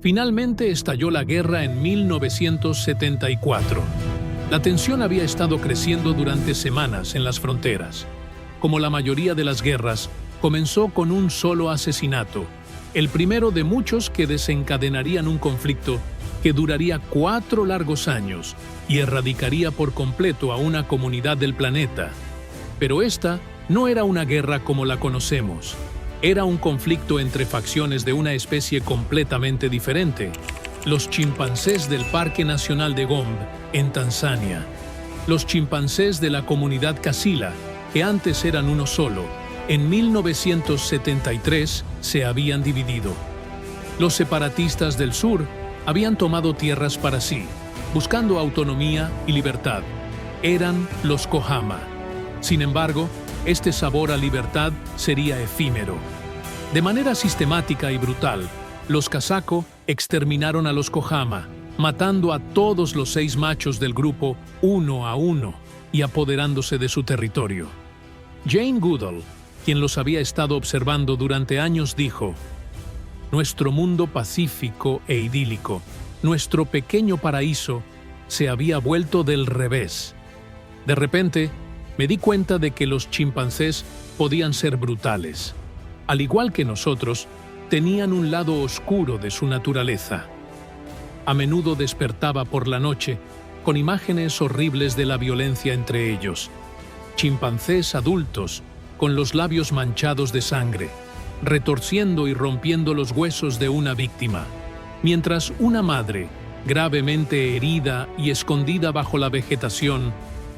Finalmente estalló la guerra en 1974. La tensión había estado creciendo durante semanas en las fronteras. Como la mayoría de las guerras, comenzó con un solo asesinato, el primero de muchos que desencadenarían un conflicto que duraría 4 largos años y erradicaría por completo a una comunidad del planeta. Pero esta no era una guerra como la conocemos. Era un conflicto entre facciones de una especie completamente diferente: los chimpancés del Parque Nacional de Gombe, en Tanzania. Los chimpancés de la comunidad Kasila, que antes eran uno solo, en 1973 se habían dividido. Los separatistas del sur habían tomado tierras para sí, buscando autonomía y libertad. Eran los Kohama. Sin embargo, este sabor a libertad sería efímero. De manera sistemática y brutal, los Kazako exterminaron a los Kohama, matando a todos los 6 machos del grupo uno a uno y apoderándose de su territorio. Jane Goodall, quien los había estado observando durante años, dijo: «Nuestro mundo pacífico e idílico, nuestro pequeño paraíso, se había vuelto del revés. De repente, me di cuenta de que los chimpancés podían ser brutales. Al igual que nosotros, tenían un lado oscuro de su naturaleza. A menudo despertaba por la noche con imágenes horribles de la violencia entre ellos. Chimpancés adultos, con los labios manchados de sangre, retorciendo y rompiendo los huesos de una víctima, mientras una madre, gravemente herida y escondida bajo la vegetación,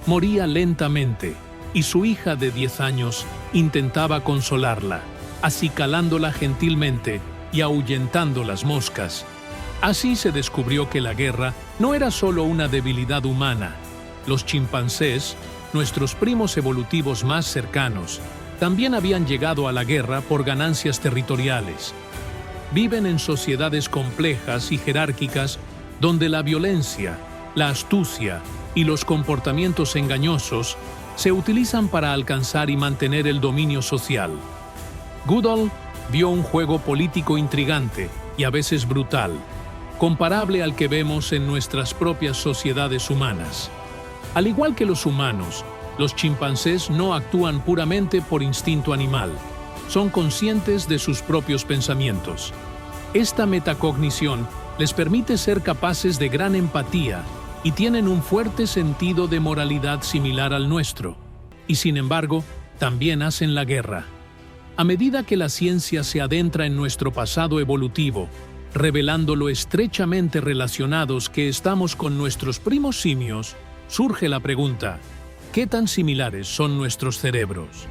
moría lentamente, y su hija de 10 años intentaba consolarla, acicalándola gentilmente y ahuyentando las moscas. Así se descubrió que la guerra no era solo una debilidad humana. Los chimpancés, nuestros primos evolutivos más cercanos, también habían llegado a la guerra por ganancias territoriales. Viven en sociedades complejas y jerárquicas donde la violencia, la astucia y los comportamientos engañosos se utilizan para alcanzar y mantener el dominio social. Goodall vio un juego político intrigante y a veces brutal, comparable al que vemos en nuestras propias sociedades humanas. Al igual que los humanos, los chimpancés no actúan puramente por instinto animal, son conscientes de sus propios pensamientos. Esta metacognición les permite ser capaces de gran empatía y tienen un fuerte sentido de moralidad similar al nuestro, y sin embargo, también hacen la guerra. A medida que la ciencia se adentra en nuestro pasado evolutivo, revelando lo estrechamente relacionados que estamos con nuestros primos simios, surge la pregunta: ¿qué tan similares son nuestros cerebros?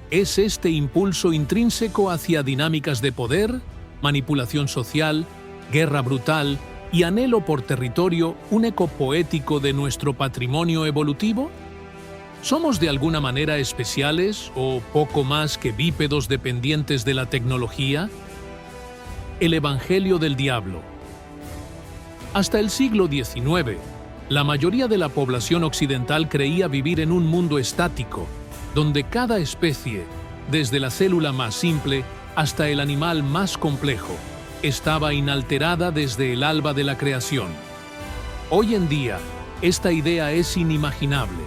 ¿Es este impulso intrínseco hacia dinámicas de poder, manipulación social, guerra brutal y anhelo por territorio un eco poético de nuestro patrimonio evolutivo? ¿Somos de alguna manera especiales o poco más que bípedos dependientes de la tecnología? El Evangelio del Diablo. Hasta el siglo XIX, la mayoría de la población occidental creía vivir en un mundo estático, donde cada especie, desde la célula más simple hasta el animal más complejo, estaba inalterada desde el alba de la creación. Hoy en día, esta idea es inimaginable.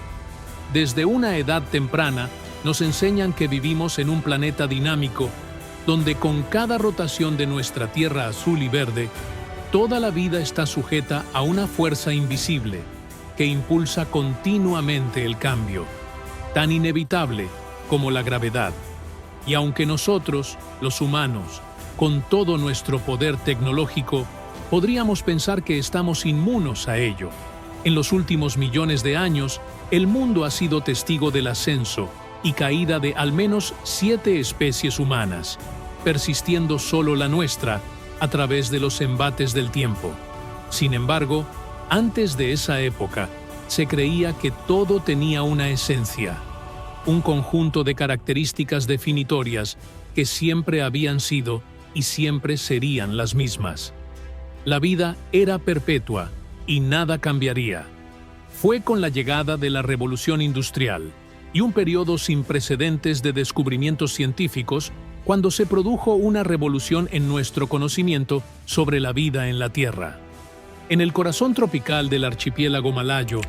Desde una edad temprana, nos enseñan que vivimos en un planeta dinámico, donde con cada rotación de nuestra Tierra azul y verde, toda la vida está sujeta a una fuerza invisible que impulsa continuamente el cambio, tan inevitable como la gravedad. Y aunque nosotros, los humanos, con todo nuestro poder tecnológico, podríamos pensar que estamos inmunos a ello, en los últimos millones de años, el mundo ha sido testigo del ascenso y caída de al menos 7 especies humanas, persistiendo solo la nuestra a través de los embates del tiempo. Sin embargo, antes de esa época, se creía que todo tenía una esencia, un conjunto de características definitorias que siempre habían sido y siempre serían las mismas. La vida era perpetua y nada cambiaría. Fue con la llegada de la Revolución Industrial y un periodo sin precedentes de descubrimientos científicos cuando se produjo una revolución en nuestro conocimiento sobre la vida en la Tierra. En el corazón tropical del archipiélago malayo,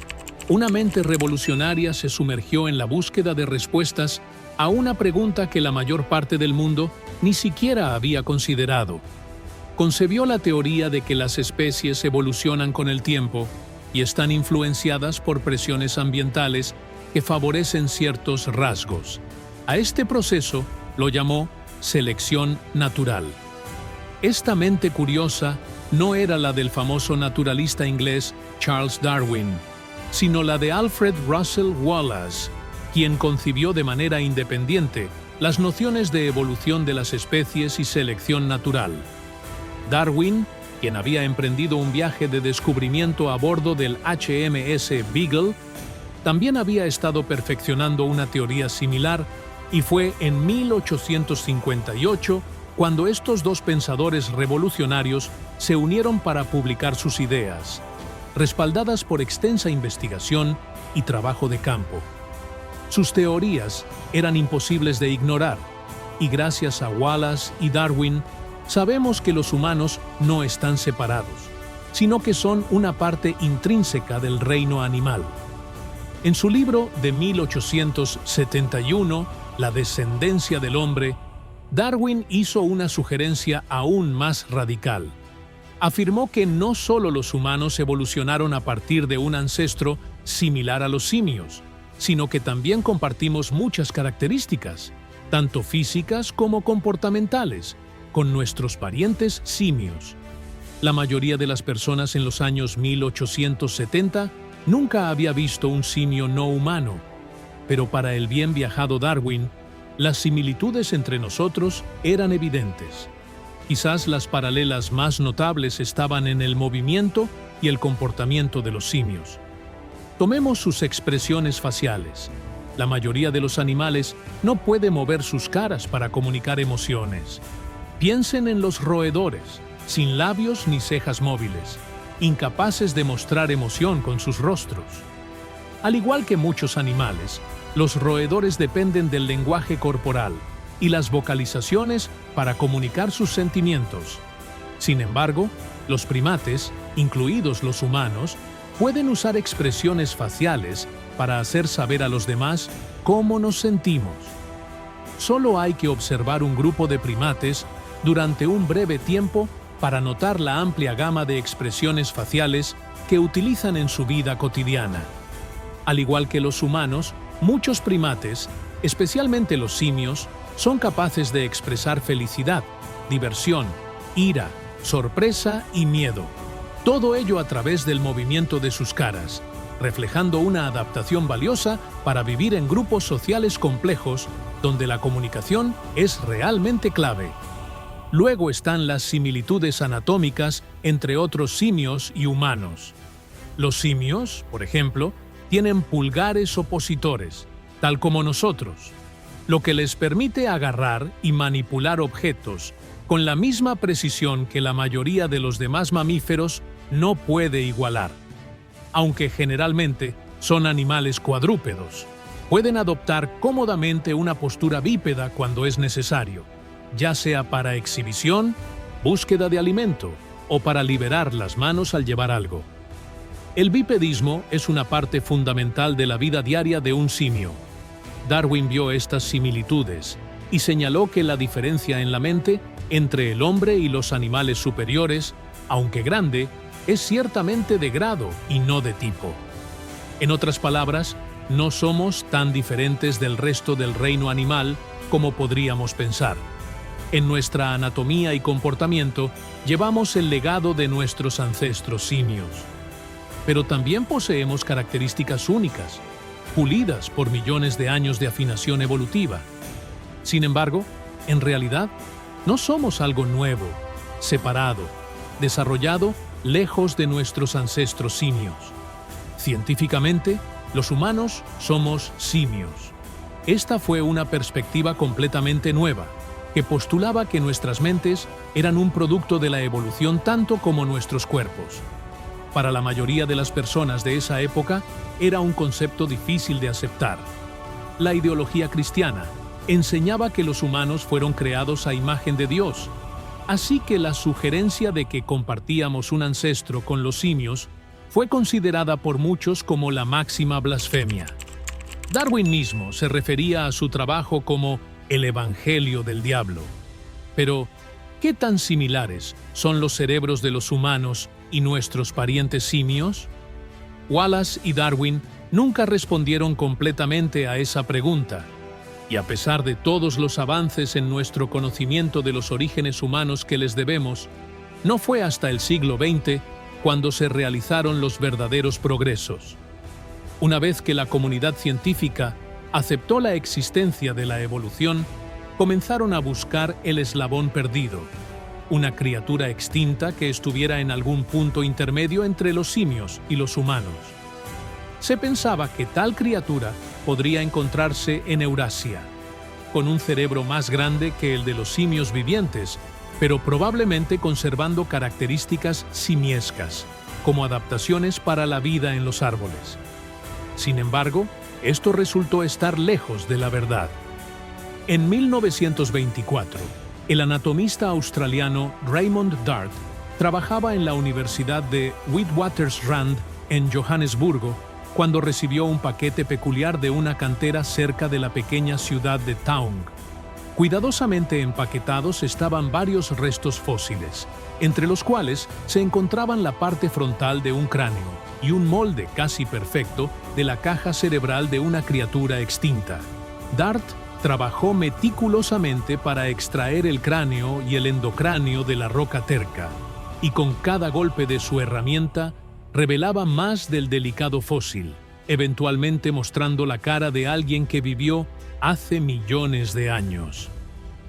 una mente revolucionaria se sumergió en la búsqueda de respuestas a una pregunta que la mayor parte del mundo ni siquiera había considerado. Concebió la teoría de que las especies evolucionan con el tiempo y están influenciadas por presiones ambientales que favorecen ciertos rasgos. A este proceso lo llamó selección natural. Esta mente curiosa no era la del famoso naturalista inglés Charles Darwin, sino la de Alfred Russel Wallace, quien concibió de manera independiente las nociones de evolución de las especies y selección natural. Darwin, quien había emprendido un viaje de descubrimiento a bordo del HMS Beagle, también había estado perfeccionando una teoría similar, y fue en 1858 cuando estos dos pensadores revolucionarios se unieron para publicar sus ideas, respaldadas por extensa investigación y trabajo de campo. Sus teorías eran imposibles de ignorar, y gracias a Wallace y Darwin, sabemos que los humanos no están separados, sino que son una parte intrínseca del reino animal. En su libro de 1871, La descendencia del hombre, Darwin hizo una sugerencia aún más radical. Afirmó que no solo los humanos evolucionaron a partir de un ancestro similar a los simios, sino que también compartimos muchas características, tanto físicas como comportamentales, con nuestros parientes simios. La mayoría de las personas en los años 1870 nunca había visto un simio no humano, pero para el bien viajado Darwin, las similitudes entre nosotros eran evidentes. Quizás las paralelas más notables estaban en el movimiento y el comportamiento de los simios. Tomemos sus expresiones faciales. La mayoría de los animales no puede mover sus caras para comunicar emociones. Piensen en los roedores, sin labios ni cejas móviles, incapaces de mostrar emoción con sus rostros. Al igual que muchos animales, los roedores dependen del lenguaje corporal y las vocalizaciones para comunicar sus sentimientos. Sin embargo, los primates, incluidos los humanos, pueden usar expresiones faciales para hacer saber a los demás cómo nos sentimos. Solo hay que observar un grupo de primates durante un breve tiempo para notar la amplia gama de expresiones faciales que utilizan en su vida cotidiana. Al igual que los humanos, muchos primates, especialmente los simios, son capaces de expresar felicidad, diversión, ira, sorpresa y miedo. Todo ello a través del movimiento de sus caras, reflejando una adaptación valiosa para vivir en grupos sociales complejos donde la comunicación es realmente clave. Luego están las similitudes anatómicas entre otros simios y humanos. Los simios, por ejemplo, tienen pulgares opositores, tal como nosotros, lo que les permite agarrar y manipular objetos con la misma precisión que la mayoría de los demás mamíferos no puede igualar. Aunque generalmente son animales cuadrúpedos, pueden adoptar cómodamente una postura bípeda cuando es necesario, ya sea para exhibición, búsqueda de alimento o para liberar las manos al llevar algo. El bipedismo es una parte fundamental de la vida diaria de un simio. Darwin vio estas similitudes y señaló que la diferencia en la mente entre el hombre y los animales superiores, aunque grande, es ciertamente de grado y no de tipo. En otras palabras, no somos tan diferentes del resto del reino animal como podríamos pensar. En nuestra anatomía y comportamiento llevamos el legado de nuestros ancestros simios. Pero también poseemos características únicas, pulidas por millones de años de afinación evolutiva. Sin embargo, en realidad, no somos algo nuevo, separado, desarrollado lejos de nuestros ancestros simios. Científicamente, los humanos somos simios. Esta fue una perspectiva completamente nueva, que postulaba que nuestras mentes eran un producto de la evolución tanto como nuestros cuerpos. Para la mayoría de las personas de esa época, era un concepto difícil de aceptar. La ideología cristiana, enseñaba que los humanos fueron creados a imagen de Dios, así que la sugerencia de que compartíamos un ancestro con los simios fue considerada por muchos como la máxima blasfemia. Darwin mismo se refería a su trabajo como el Evangelio del Diablo. Pero, ¿qué tan similares son los cerebros de los humanos y nuestros parientes simios? Wallace y Darwin nunca respondieron completamente a esa pregunta, y a pesar de todos los avances en nuestro conocimiento de los orígenes humanos que les debemos, no fue hasta el siglo XX cuando se realizaron los verdaderos progresos. Una vez que la comunidad científica aceptó la existencia de la evolución, comenzaron a buscar el eslabón perdido, una criatura extinta que estuviera en algún punto intermedio entre los simios y los humanos. Se pensaba que tal criatura podría encontrarse en Eurasia, con un cerebro más grande que el de los simios vivientes, pero probablemente conservando características simiescas, como adaptaciones para la vida en los árboles. Sin embargo, esto resultó estar lejos de la verdad. En 1924, el anatomista australiano Raymond Dart trabajaba en la Universidad de Witwatersrand en Johannesburgo cuando recibió un paquete peculiar de una cantera cerca de la pequeña ciudad de Taung. Cuidadosamente empaquetados estaban varios restos fósiles, entre los cuales se encontraban la parte frontal de un cráneo y un molde casi perfecto de la caja cerebral de una criatura extinta. Dart trabajó meticulosamente para extraer el cráneo y el endocráneo de la roca terca, y con cada golpe de su herramienta revelaba más del delicado fósil, eventualmente mostrando la cara de alguien que vivió hace millones de años.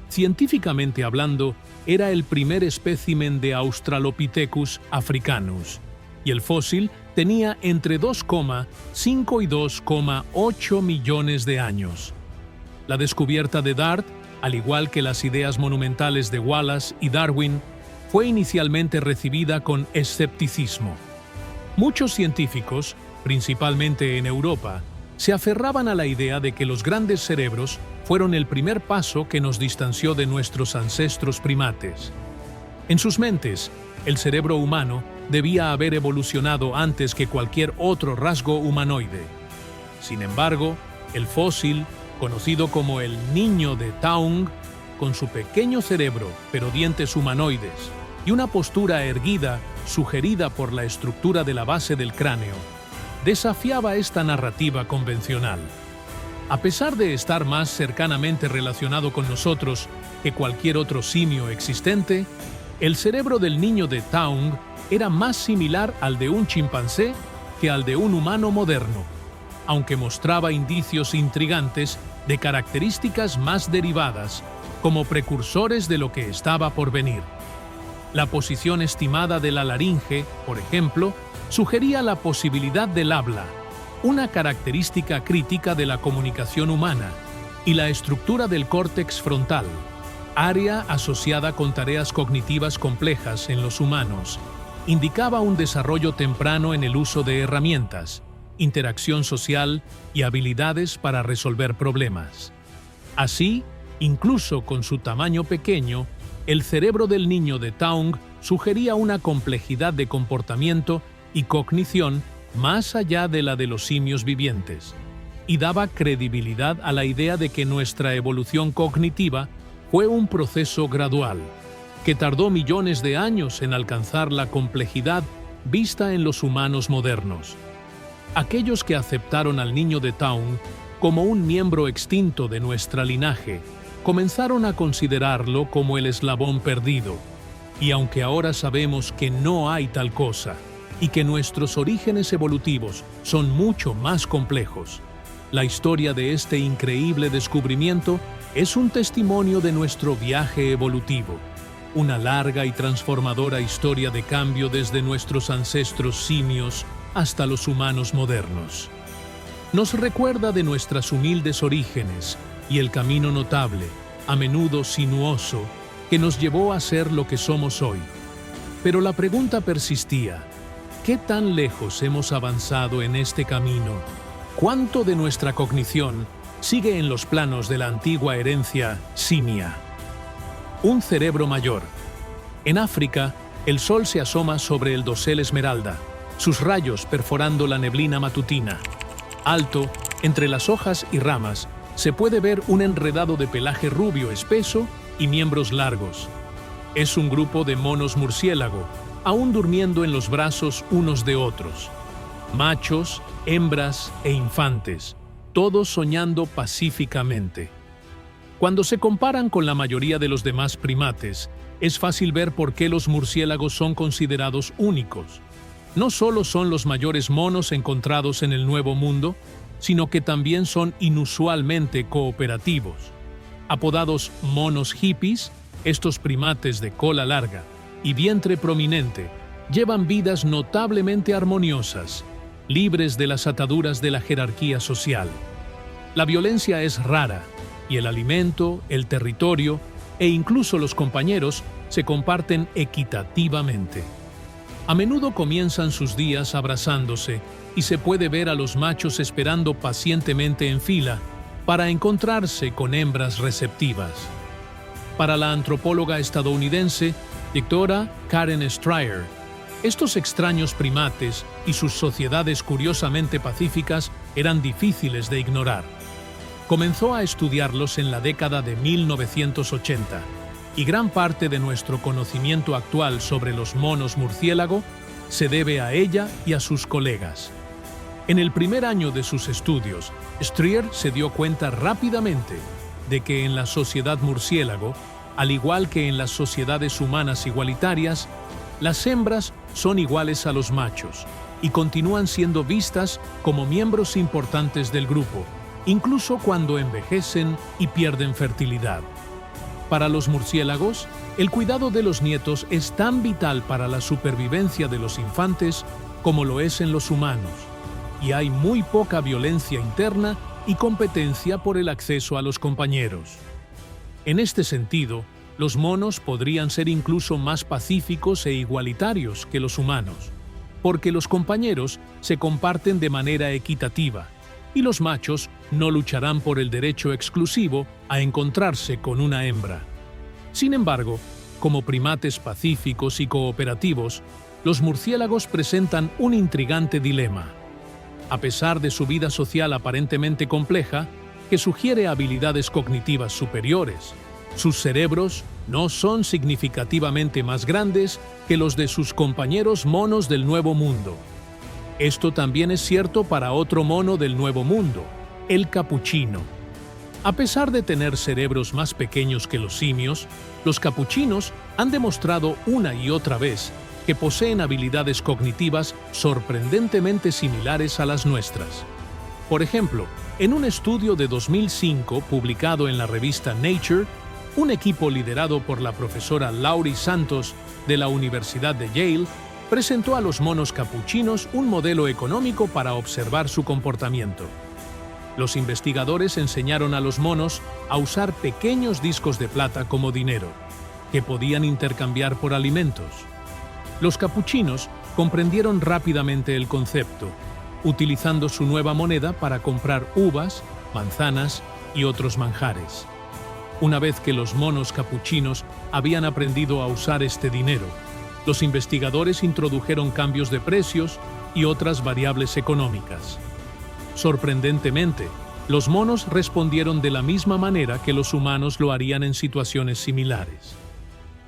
Científicamente hablando, era el primer espécimen de Australopithecus africanus, y el fósil tenía entre 2,5 y 2,8 millones de años. La descubierta de Dart, al igual que las ideas monumentales de Wallace y Darwin, fue inicialmente recibida con escepticismo. Muchos científicos, principalmente en Europa, se aferraban a la idea de que los grandes cerebros fueron el primer paso que nos distanció de nuestros ancestros primates. En sus mentes, el cerebro humano debía haber evolucionado antes que cualquier otro rasgo humanoide. Sin embargo, el fósil, conocido como el niño de Taung, con su pequeño cerebro pero dientes humanoides y una postura erguida sugerida por la estructura de la base del cráneo, desafiaba esta narrativa convencional. A pesar de estar más cercanamente relacionado con nosotros que cualquier otro simio existente, el cerebro del niño de Taung era más similar al de un chimpancé que al de un humano moderno, aunque mostraba indicios intrigantes de características más derivadas, como precursores de lo que estaba por venir. La posición estimada de la laringe, por ejemplo, sugería la posibilidad del habla, una característica crítica de la comunicación humana, y la estructura del córtex frontal, área asociada con tareas cognitivas complejas en los humanos, indicaba un desarrollo temprano en el uso de herramientas, interacción social y habilidades para resolver problemas. Así, incluso con su tamaño pequeño, el cerebro del niño de Taung sugería una complejidad de comportamiento y cognición más allá de la de los simios vivientes, y daba credibilidad a la idea de que nuestra evolución cognitiva fue un proceso gradual, que tardó millones de años en alcanzar la complejidad vista en los humanos modernos. Aquellos que aceptaron al niño de Taung como un miembro extinto de nuestra linaje comenzaron a considerarlo como el eslabón perdido, y aunque ahora sabemos que no hay tal cosa y que nuestros orígenes evolutivos son mucho más complejos, la historia de este increíble descubrimiento es un testimonio de nuestro viaje evolutivo, una larga y transformadora historia de cambio desde nuestros ancestros simios hasta los humanos modernos. Nos recuerda de nuestras humildes orígenes y el camino notable, a menudo sinuoso, que nos llevó a ser lo que somos hoy. Pero la pregunta persistía: ¿qué tan lejos hemos avanzado en este camino? ¿Cuánto de nuestra cognición sigue en los planos de la antigua herencia simia. Un cerebro mayor. En África, el sol se asoma sobre el dosel esmeralda, sus rayos perforando la neblina matutina. Alto, entre las hojas y ramas, se puede ver un enredado de pelaje rubio espeso y miembros largos. Es un grupo de monos murciélago, aún durmiendo en los brazos unos de otros. Machos, hembras e infantes, todos soñando pacíficamente. Cuando se comparan con la mayoría de los demás primates, es fácil ver por qué los murciélagos son considerados únicos. No solo son los mayores monos encontrados en el Nuevo Mundo, sino que también son inusualmente cooperativos. Apodados monos hippies, estos primates de cola larga y vientre prominente llevan vidas notablemente armoniosas, libres de las ataduras de la jerarquía social. La violencia es rara, y el alimento, el territorio e incluso los compañeros se comparten equitativamente. A menudo comienzan sus días abrazándose y se puede ver a los machos esperando pacientemente en fila para encontrarse con hembras receptivas. Para la antropóloga estadounidense, Dra. Karen Strayer, estos extraños primates y sus sociedades curiosamente pacíficas eran difíciles de ignorar. Comenzó a estudiarlos en la década de 1980, y gran parte de nuestro conocimiento actual sobre los monos murciélago se debe a ella y a sus colegas. En el primer año de sus estudios, Strayer se dio cuenta rápidamente de que en la sociedad murciélago, al igual que en las sociedades humanas igualitarias, las hembras son iguales a los machos y continúan siendo vistas como miembros importantes del grupo, incluso cuando envejecen y pierden fertilidad. Para los murciélagos, el cuidado de los nietos es tan vital para la supervivencia de los infantes como lo es en los humanos, y hay muy poca violencia interna y competencia por el acceso a los compañeros. En este sentido, los monos podrían ser incluso más pacíficos e igualitarios que los humanos, porque los compañeros se comparten de manera equitativa, y los machos no lucharán por el derecho exclusivo a encontrarse con una hembra. Sin embargo, como primates pacíficos y cooperativos, los murciélagos presentan un intrigante dilema. A pesar de su vida social aparentemente compleja, que sugiere habilidades cognitivas superiores, sus cerebros no son significativamente más grandes que los de sus compañeros monos del Nuevo Mundo. Esto también es cierto para otro mono del Nuevo Mundo, el capuchino. A pesar de tener cerebros más pequeños que los simios, los capuchinos han demostrado una y otra vez que poseen habilidades cognitivas sorprendentemente similares a las nuestras. Por ejemplo, en un estudio de 2005 publicado en la revista Nature, un equipo liderado por la profesora Laurie Santos de la Universidad de Yale presentó a los monos capuchinos un modelo económico para observar su comportamiento. Los investigadores enseñaron a los monos a usar pequeños discos de plata como dinero, que podían intercambiar por alimentos. Los capuchinos comprendieron rápidamente el concepto, utilizando su nueva moneda para comprar uvas, manzanas y otros manjares. Una vez que los monos capuchinos habían aprendido a usar este dinero, los investigadores introdujeron cambios de precios y otras variables económicas. Sorprendentemente, los monos respondieron de la misma manera que los humanos lo harían en situaciones similares.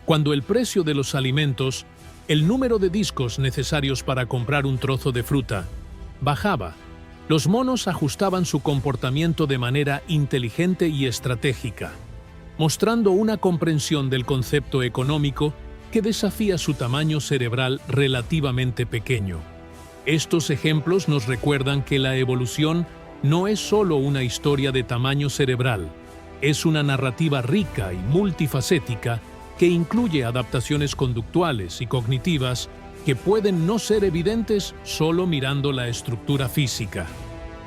Cuando el precio de los alimentos, el número de discos necesarios para comprar un trozo de fruta, bajaba, los monos ajustaban su comportamiento de manera inteligente y estratégica, mostrando una comprensión del concepto económico que desafía su tamaño cerebral relativamente pequeño. Estos ejemplos nos recuerdan que la evolución no es solo una historia de tamaño cerebral, es una narrativa rica y multifacética que incluye adaptaciones conductuales y cognitivas que pueden no ser evidentes solo mirando la estructura física.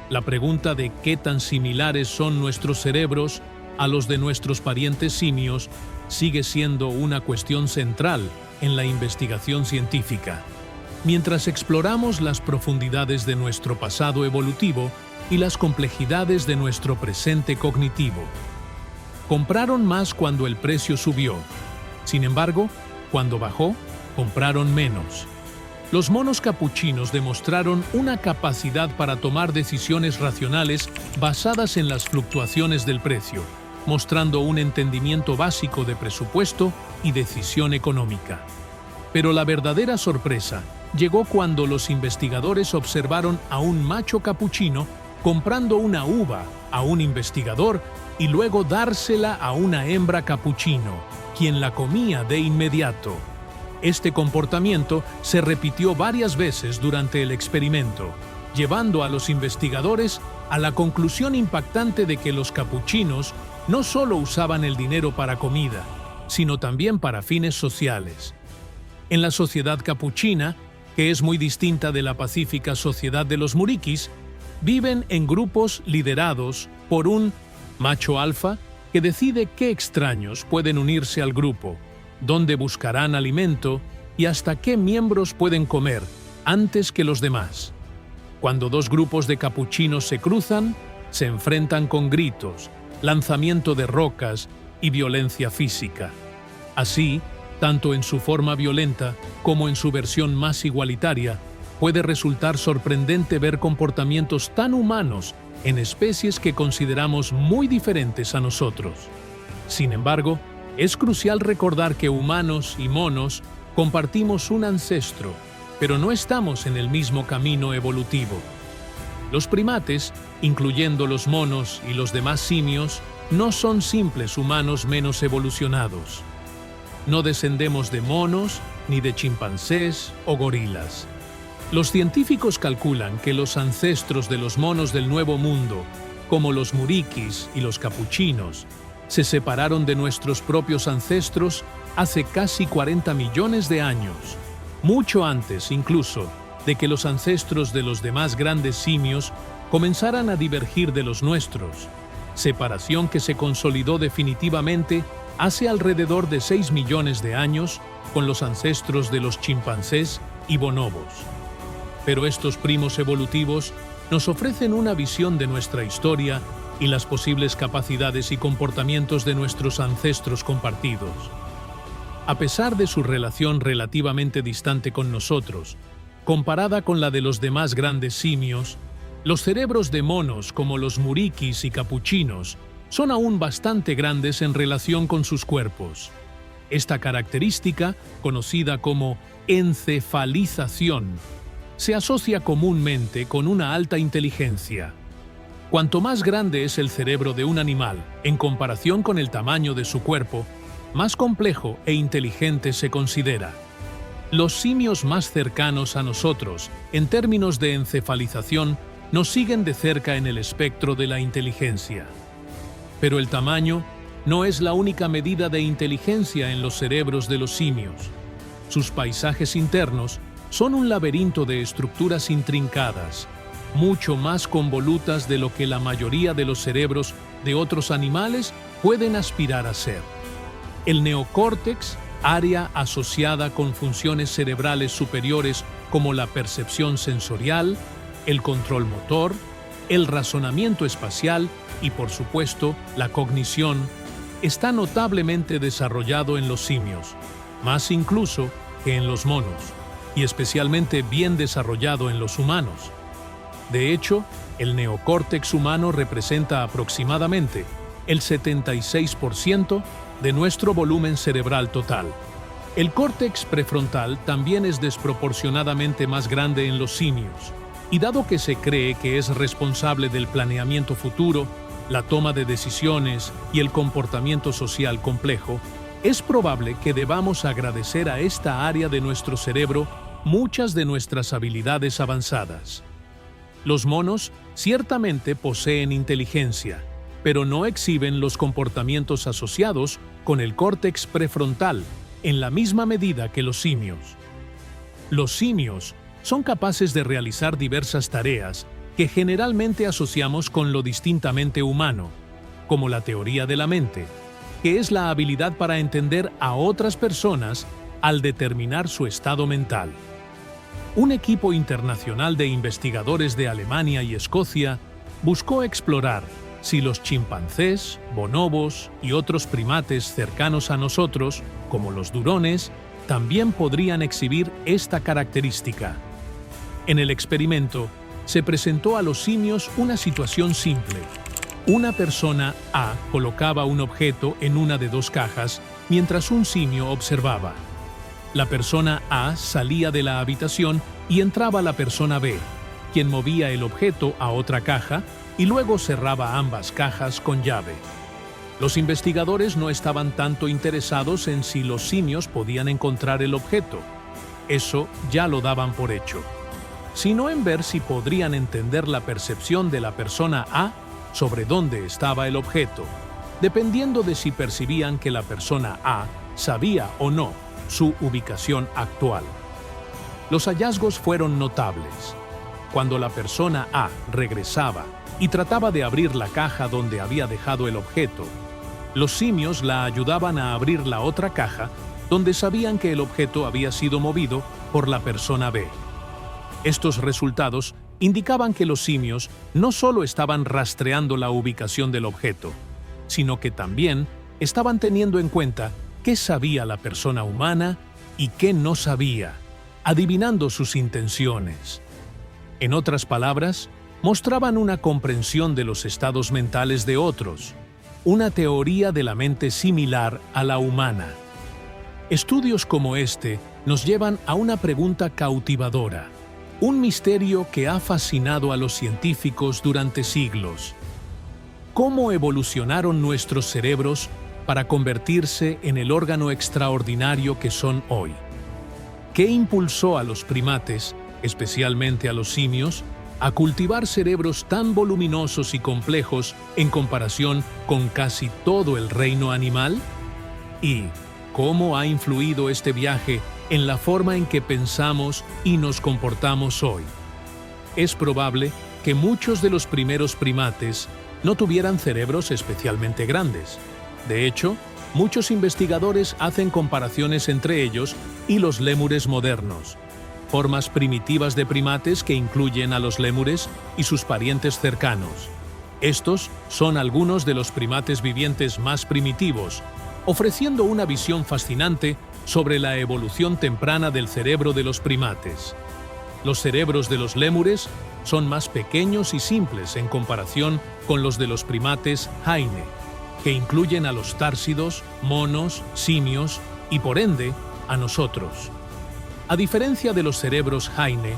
La pregunta de qué tan similares son nuestros cerebros a los de nuestros parientes simios sigue siendo una cuestión central en la investigación científica. mientras exploramos las profundidades de nuestro pasado evolutivo y las complejidades de nuestro presente cognitivo. Compraron más cuando el precio subió. Sin embargo, cuando bajó, compraron menos. Los monos capuchinos demostraron una capacidad para tomar decisiones racionales basadas en las fluctuaciones del precio, mostrando un entendimiento básico de presupuesto y decisión económica. Pero la verdadera sorpresa llegó cuando los investigadores observaron a un macho capuchino comprando una uva a un investigador y luego dársela a una hembra capuchino, quien la comía de inmediato. Este comportamiento se repitió varias veces durante el experimento, llevando a los investigadores a la conclusión impactante de que los capuchinos no solo usaban el dinero para comida, sino también para fines sociales. En la sociedad capuchina, que es muy distinta de la pacífica sociedad de los muriquis, viven en grupos liderados por un macho alfa que decide qué extraños pueden unirse al grupo, dónde buscarán alimento y hasta qué miembros pueden comer antes que los demás. Cuando dos grupos de capuchinos se cruzan, se enfrentan con gritos, lanzamiento de rocas y violencia física. Así, tanto en su forma violenta como en su versión más igualitaria, puede resultar sorprendente ver comportamientos tan humanos en especies que consideramos muy diferentes a nosotros. Sin embargo, es crucial recordar que humanos y monos compartimos un ancestro, pero no estamos en el mismo camino evolutivo. Los primates, incluyendo los monos y los demás simios, no son simples humanos menos evolucionados. No descendemos de monos, ni de chimpancés o gorilas. Los científicos calculan que los ancestros de los monos del Nuevo Mundo, como los muriquis y los capuchinos, se separaron de nuestros propios ancestros hace casi 40 millones de años, mucho antes incluso de que los ancestros de los demás grandes simios comenzaran a divergir de los nuestros, separación que se consolidó definitivamente hace alrededor de 6 millones de años con los ancestros de los chimpancés y bonobos. Pero estos primos evolutivos nos ofrecen una visión de nuestra historia y las posibles capacidades y comportamientos de nuestros ancestros compartidos. A pesar de su relación relativamente distante con nosotros, comparada con la de los demás grandes simios, los cerebros de monos como los muriquis y capuchinos son aún bastante grandes en relación con sus cuerpos. Esta característica, conocida como encefalización, se asocia comúnmente con una alta inteligencia. Cuanto más grande es el cerebro de un animal en comparación con el tamaño de su cuerpo, más complejo e inteligente se considera. Los simios más cercanos a nosotros, en términos de encefalización, nos siguen de cerca en el espectro de la inteligencia. Pero el tamaño no es la única medida de inteligencia en los cerebros de los simios. Sus paisajes internos son un laberinto de estructuras intrincadas, mucho más convolutas de lo que la mayoría de los cerebros de otros animales pueden aspirar a ser. El neocórtex, área asociada con funciones cerebrales superiores como la percepción sensorial, el control motor, el razonamiento espacial y, por supuesto, la cognición, está notablemente desarrollado en los simios, más incluso que en los monos, y especialmente bien desarrollado en los humanos. De hecho, el neocórtex humano representa aproximadamente el 76% de nuestro volumen cerebral total. El córtex prefrontal también es desproporcionadamente más grande en los simios, y dado que se cree que es responsable del planeamiento futuro, la toma de decisiones y el comportamiento social complejo, es probable que debamos agradecer a esta área de nuestro cerebro muchas de nuestras habilidades avanzadas. Los monos ciertamente poseen inteligencia, pero no exhiben los comportamientos asociados con el córtex prefrontal en la misma medida que los simios. Los simios son capaces de realizar diversas tareas que generalmente asociamos con lo distintamente humano, como la teoría de la mente, que es la habilidad para entender a otras personas al determinar su estado mental. un equipo internacional de investigadores de Alemania y Escocia buscó explorar si los chimpancés, bonobos y otros primates cercanos a nosotros, como los durones, también podrían exhibir esta característica. En el experimento, se presentó a los simios una situación simple. Una persona A colocaba un objeto en una de dos cajas mientras un simio observaba. La persona A salía de la habitación y entraba la persona B, quien movía el objeto a otra caja y luego cerraba ambas cajas con llave. Los investigadores no estaban tanto interesados en si los simios podían encontrar el objeto. Eso ya lo daban por hecho. Sino en ver si podrían entender la percepción de la persona A sobre dónde estaba el objeto, dependiendo de si percibían que la persona A sabía o no su ubicación actual. Los hallazgos fueron notables. Cuando la persona A regresaba y trataba de abrir la caja donde había dejado el objeto, los simios la ayudaban a abrir la otra caja donde sabían que el objeto había sido movido por la persona B. Estos resultados indicaban que los simios no solo estaban rastreando la ubicación del objeto, sino que también estaban teniendo en cuenta qué sabía la persona humana y qué no sabía, adivinando sus intenciones. En otras palabras, mostraban una comprensión de los estados mentales de otros, una teoría de la mente similar a la humana. Estudios como este nos llevan a una pregunta cautivadora, un misterio que ha fascinado a los científicos durante siglos. ¿Cómo evolucionaron nuestros cerebros para convertirse en el órgano extraordinario que son hoy? ¿Qué impulsó a los primates, especialmente a los simios, a cultivar cerebros tan voluminosos y complejos en comparación con casi todo el reino animal? ¿Y cómo ha influido este viaje en la forma en que pensamos y nos comportamos hoy? Es probable que muchos de los primeros primates no tuvieran cerebros especialmente grandes. De hecho, muchos investigadores hacen comparaciones entre ellos y los lémures modernos, formas primitivas de primates que incluyen a los lémures y sus parientes cercanos. Estos son algunos de los primates vivientes más primitivos, ofreciendo una visión fascinante sobre la evolución temprana del cerebro de los primates. Los cerebros de los lémures son más pequeños y simples en comparación con los de los primates Jaine, que incluyen a los társidos, monos, simios y, por ende, a nosotros. A diferencia de los cerebros Jaine,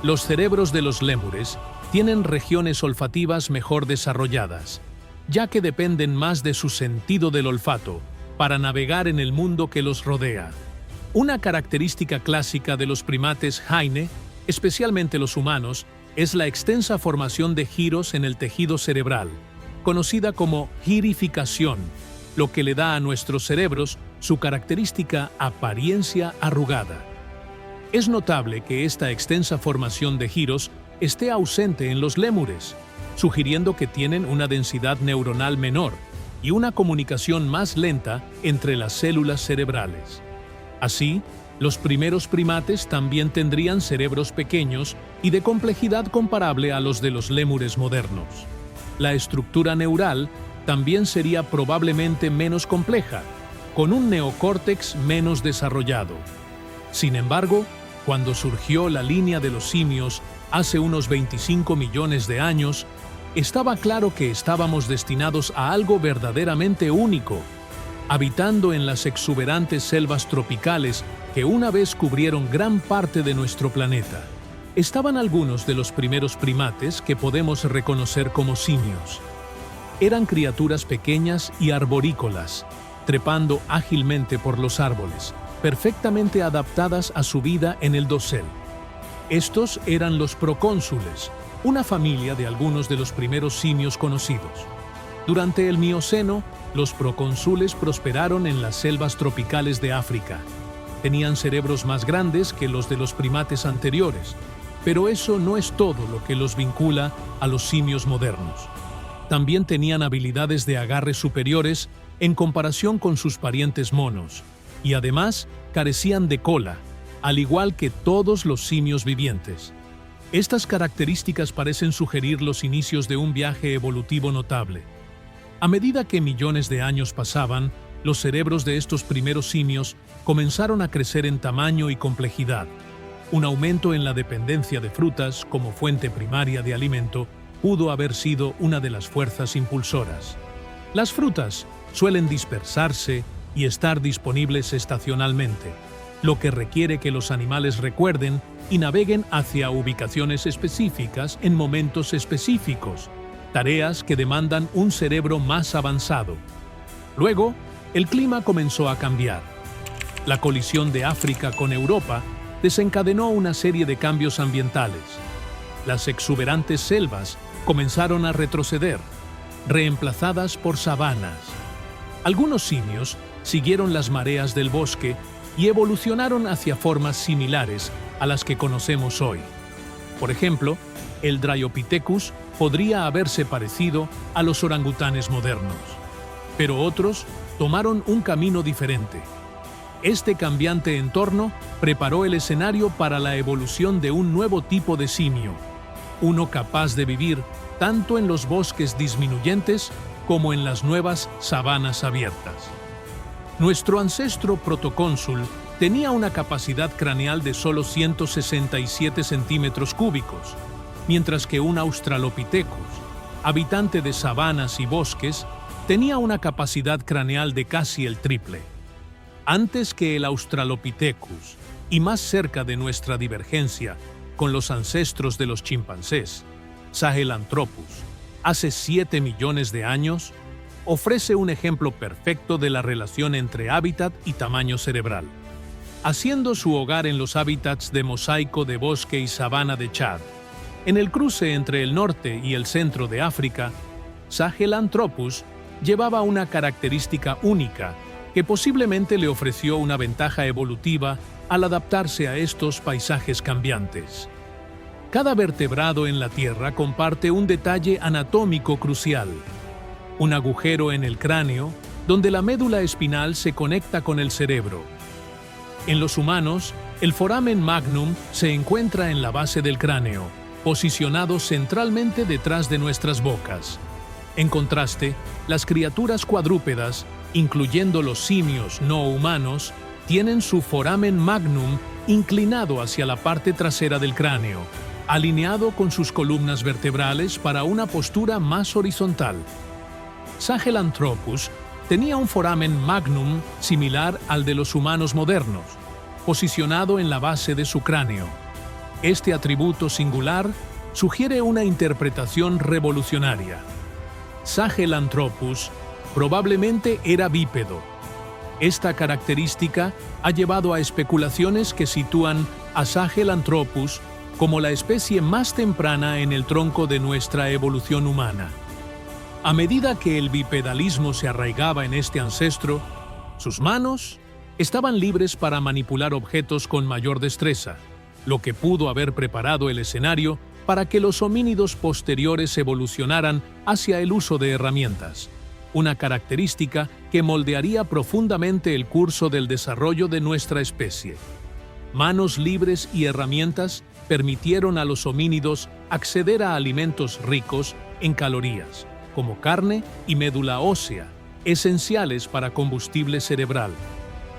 los cerebros de los lémures tienen regiones olfativas mejor desarrolladas, ya que dependen más de su sentido del olfato para navegar en el mundo que los rodea. Una característica clásica de los primates Jaine, especialmente los humanos, es la extensa formación de giros en el tejido cerebral, conocida como girificación, lo que le da a nuestros cerebros su característica apariencia arrugada. Es notable que esta extensa formación de giros esté ausente en los lémures, sugiriendo que tienen una densidad neuronal menor y una comunicación más lenta entre las células cerebrales. Así, los primeros primates también tendrían cerebros pequeños y de complejidad comparable a los de los lémures modernos. La estructura neural también sería probablemente menos compleja, con un neocórtex menos desarrollado. Sin embargo, cuando surgió la línea de los simios hace unos 25 millones de años, estaba claro que estábamos destinados a algo verdaderamente único, habitando en las exuberantes selvas tropicales que una vez cubrieron gran parte de nuestro planeta. Estaban algunos de los primeros primates que podemos reconocer como simios. Eran criaturas pequeñas y arborícolas, trepando ágilmente por los árboles, perfectamente adaptadas a su vida en el dosel. Estos eran los procónsules, una familia de algunos de los primeros simios conocidos. Durante el Mioceno, los procónsules prosperaron en las selvas tropicales de África. Tenían cerebros más grandes que los de los primates anteriores, pero eso no es todo lo que los vincula a los simios modernos. También tenían habilidades de agarre superiores en comparación con sus parientes monos, y además carecían de cola, al igual que todos los simios vivientes. Estas características parecen sugerir los inicios de un viaje evolutivo notable. A medida que millones de años pasaban, los cerebros de estos primeros simios comenzaron a crecer en tamaño y complejidad. Un aumento en la dependencia de frutas como fuente primaria de alimento pudo haber sido una de las fuerzas impulsoras. Las frutas suelen dispersarse y estar disponibles estacionalmente, lo que requiere que los animales recuerden y naveguen hacia ubicaciones específicas en momentos específicos, tareas que demandan un cerebro más avanzado. Luego, el clima comenzó a cambiar. La colisión de África con Europa desencadenó una serie de cambios ambientales. Las exuberantes selvas comenzaron a retroceder, reemplazadas por sabanas. Algunos simios siguieron las mareas del bosque y evolucionaron hacia formas similares a las que conocemos hoy. Por ejemplo, el Dryopithecus podría haberse parecido a los orangutanes modernos, pero otros tomaron un camino diferente. Este cambiante entorno preparó el escenario para la evolución de un nuevo tipo de simio, uno capaz de vivir tanto en los bosques disminuyentes como en las nuevas sabanas abiertas. Nuestro ancestro protocónsul tenía una capacidad craneal de solo 167 centímetros cúbicos, mientras que un Australopithecus, habitante de sabanas y bosques, tenía una capacidad craneal de casi el triple. Antes que el Australopithecus, y más cerca de nuestra divergencia con los ancestros de los chimpancés, Sahelanthropus, hace 7 millones de años, ofrece un ejemplo perfecto de la relación entre hábitat y tamaño cerebral. Haciendo su hogar en los hábitats de mosaico de bosque y sabana de Chad, en el cruce entre el norte y el centro de África, Sahelanthropus llevaba una característica única que posiblemente le ofreció una ventaja evolutiva al adaptarse a estos paisajes cambiantes. Cada vertebrado en la Tierra comparte un detalle anatómico crucial: un agujero en el cráneo donde la médula espinal se conecta con el cerebro. En los humanos, el foramen magnum se encuentra en la base del cráneo, posicionado centralmente detrás de nuestras bocas. En contraste, las criaturas cuadrúpedas, incluyendo los simios no humanos, tienen su foramen magnum inclinado hacia la parte trasera del cráneo, alineado con sus columnas vertebrales para una postura más horizontal. Sahelanthropus tenía un foramen magnum similar al de los humanos modernos, posicionado en la base de su cráneo. Este atributo singular sugiere una interpretación revolucionaria. Sahelanthropus probablemente era bípedo. Esta característica ha llevado a especulaciones que sitúan a Sahelanthropus como la especie más temprana en el tronco de nuestra evolución humana. A medida que el bipedalismo se arraigaba en este ancestro, sus manos estaban libres para manipular objetos con mayor destreza, lo que pudo haber preparado el escenario para que los homínidos posteriores evolucionaran hacia el uso de herramientas, una característica que moldearía profundamente el curso del desarrollo de nuestra especie. Manos libres y herramientas permitieron a los homínidos acceder a alimentos ricos en calorías, como carne y médula ósea, esenciales para combustible cerebral.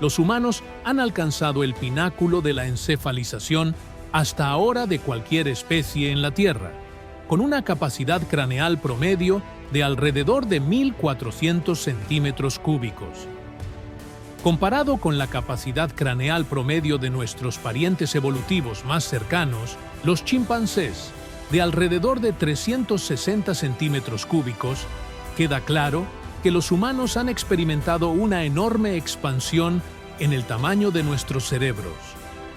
Los humanos han alcanzado el pináculo de la encefalización hasta ahora de cualquier especie en la Tierra, con una capacidad craneal promedio de alrededor de 1.400 centímetros cúbicos. Comparado con la capacidad craneal promedio de nuestros parientes evolutivos más cercanos, los chimpancés, de alrededor de 360 centímetros cúbicos, queda claro que los humanos han experimentado una enorme expansión en el tamaño de nuestros cerebros,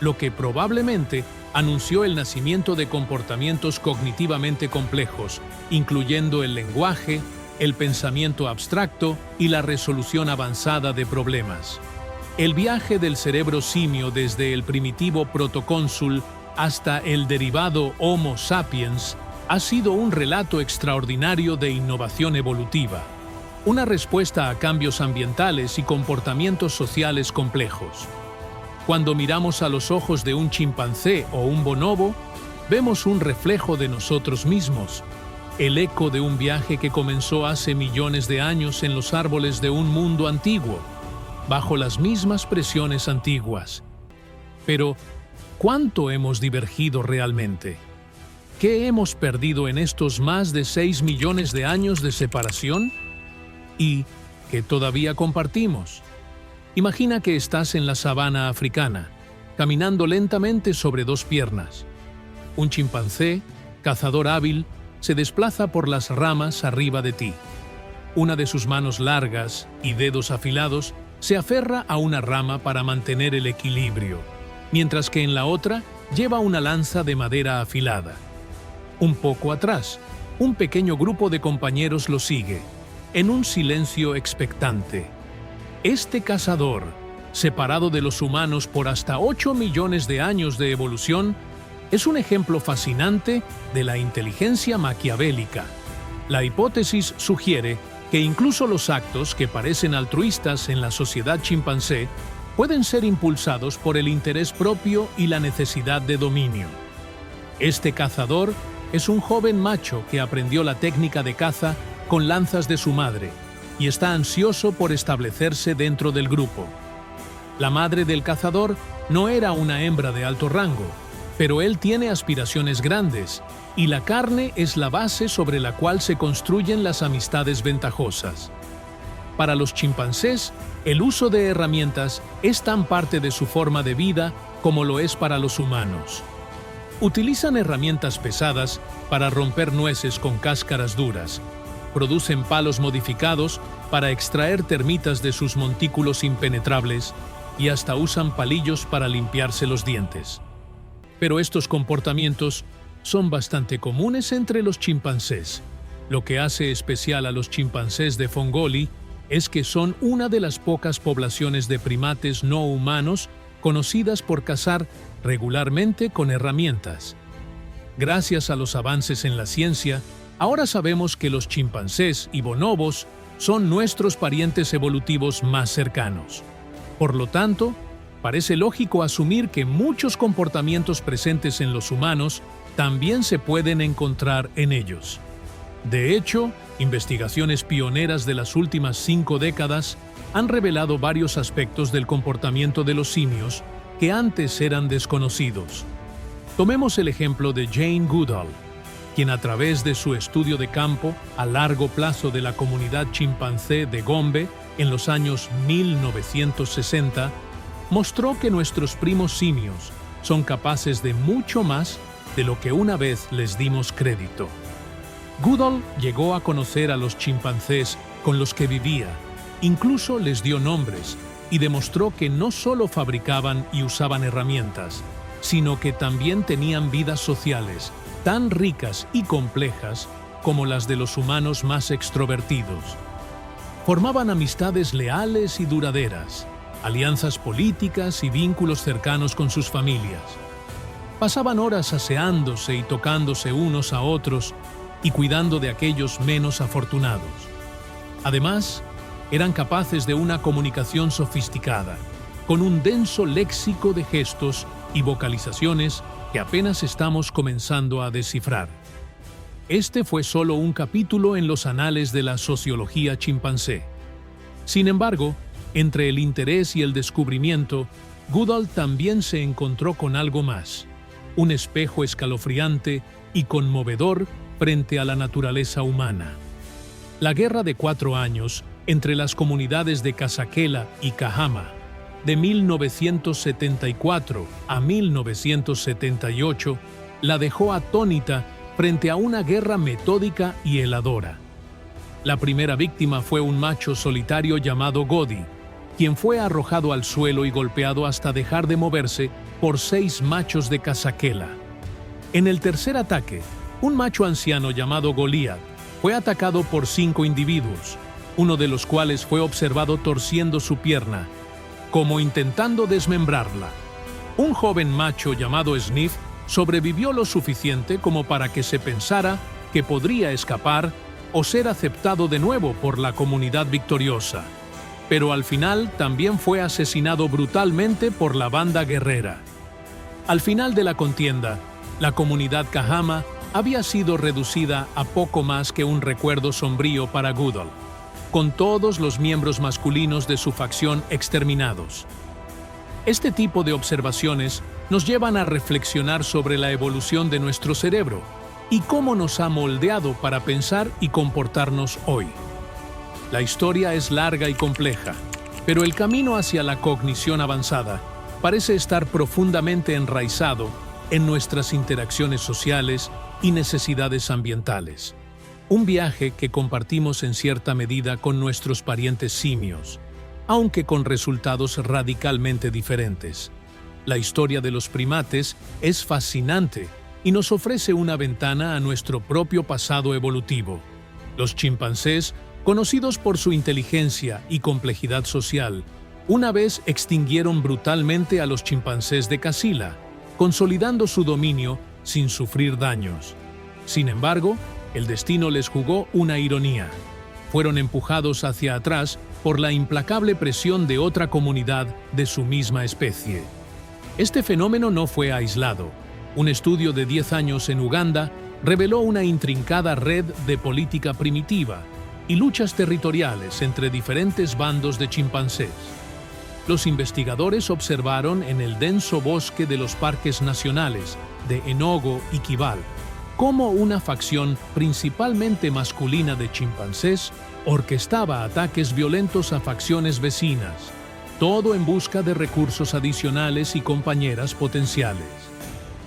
lo que probablemente anunció el nacimiento de comportamientos cognitivamente complejos, incluyendo el lenguaje, el pensamiento abstracto y la resolución avanzada de problemas. El viaje del cerebro simio desde el primitivo protocónsul hasta el derivado Homo sapiens ha sido un relato extraordinario de innovación evolutiva, una respuesta a cambios ambientales y comportamientos sociales complejos. Cuando miramos a los ojos de un chimpancé o un bonobo, vemos un reflejo de nosotros mismos, el eco de un viaje que comenzó hace millones de años en los árboles de un mundo antiguo, bajo las mismas presiones antiguas. Pero, ¿cuánto hemos divergido realmente? ¿Qué hemos perdido en estos más de 6 millones de años de separación? ¿Y qué todavía compartimos? Imagina que estás en la sabana africana, caminando lentamente sobre dos piernas. Un chimpancé, cazador hábil, se desplaza por las ramas arriba de ti. Una de sus manos largas y dedos afilados se aferra a una rama para mantener el equilibrio, mientras que en la otra lleva una lanza de madera afilada. Un poco atrás, un pequeño grupo de compañeros lo sigue, en un silencio expectante. Este cazador, separado de los humanos por hasta 8 millones de años de evolución, es un ejemplo fascinante de la inteligencia maquiavélica. La hipótesis sugiere que incluso los actos que parecen altruistas en la sociedad chimpancé pueden ser impulsados por el interés propio y la necesidad de dominio. Este cazador es un joven macho que aprendió la técnica de caza con lanzas de su madre y está ansioso por establecerse dentro del grupo. La madre del cazador no era una hembra de alto rango, pero él tiene aspiraciones grandes, y la carne es la base sobre la cual se construyen las amistades ventajosas. Para los chimpancés, el uso de herramientas es tan parte de su forma de vida como lo es para los humanos. Utilizan herramientas pesadas para romper nueces con cáscaras duras, producen palos modificados para extraer termitas de sus montículos impenetrables y hasta usan palillos para limpiarse los dientes. Pero estos comportamientos son bastante comunes entre los chimpancés. Lo que hace especial a los chimpancés de Fongoli es que son una de las pocas poblaciones de primates no humanos conocidas por cazar regularmente con herramientas. Gracias a los avances en la ciencia, ahora sabemos que los chimpancés y bonobos son nuestros parientes evolutivos más cercanos. Por lo tanto, parece lógico asumir que muchos comportamientos presentes en los humanos también se pueden encontrar en ellos. De hecho, investigaciones pioneras de las últimas 5 décadas han revelado varios aspectos del comportamiento de los simios que antes eran desconocidos. Tomemos el ejemplo de Jane Goodall, quien a través de su estudio de campo a largo plazo de la comunidad chimpancé de Gombe en los años 1960, mostró que nuestros primos simios son capaces de mucho más de lo que una vez les dimos crédito. Goodall llegó a conocer a los chimpancés con los que vivía, incluso les dio nombres y demostró que no solo fabricaban y usaban herramientas, sino que también tenían vidas sociales tan ricas y complejas como las de los humanos más extrovertidos. Formaban amistades leales y duraderas, alianzas políticas y vínculos cercanos con sus familias. Pasaban horas aseándose y tocándose unos a otros y cuidando de aquellos menos afortunados. Además, eran capaces de una comunicación sofisticada, con un denso léxico de gestos y vocalizaciones que apenas estamos comenzando a descifrar. Este fue solo un capítulo en los anales de la sociología chimpancé. Sin embargo, entre el interés y el descubrimiento, Goodall también se encontró con algo más, un espejo escalofriante y conmovedor frente a la naturaleza humana. La Guerra de 4 años entre las comunidades de Casaquela y Cahama, de 1974 a 1978, la dejó atónita frente a una guerra metódica y heladora. La primera víctima fue un macho solitario llamado Godi, quien fue arrojado al suelo y golpeado hasta dejar de moverse por 6 machos de Casaquela. En el tercer ataque, un macho anciano llamado Goliat fue atacado por 5 individuos, uno de los cuales fue observado torciendo su pierna, como intentando desmembrarla. Un joven macho llamado Sniff sobrevivió lo suficiente como para que se pensara que podría escapar o ser aceptado de nuevo por la comunidad victoriosa. pero al final también fue asesinado brutalmente por la banda guerrera. Al final de la contienda, la comunidad Kahama había sido reducida a poco más que un recuerdo sombrío para Goodall, con todos los miembros masculinos de su facción exterminados. Este tipo de observaciones nos llevan a reflexionar sobre la evolución de nuestro cerebro y cómo nos ha moldeado para pensar y comportarnos hoy. La historia es larga y compleja, pero el camino hacia la cognición avanzada parece estar profundamente enraizado en nuestras interacciones sociales y necesidades ambientales. Un viaje que compartimos en cierta medida con nuestros parientes simios, aunque con resultados radicalmente diferentes. La historia de los primates es fascinante y nos ofrece una ventana a nuestro propio pasado evolutivo. Los chimpancés, conocidos por su inteligencia y complejidad social, una vez extinguieron brutalmente a los chimpancés de Kasila, consolidando su dominio sin sufrir daños. Sin embargo, el destino les jugó una ironía. Fueron empujados hacia atrás por la implacable presión de otra comunidad de su misma especie. Este fenómeno no fue aislado. Un estudio de 10 años en Uganda reveló una intrincada red de política primitiva y luchas territoriales entre diferentes bandos de chimpancés. Los investigadores observaron en el denso bosque de los parques nacionales de Enogo y Kibale cómo una facción principalmente masculina de chimpancés orquestaba ataques violentos a facciones vecinas, todo en busca de recursos adicionales y compañeras potenciales.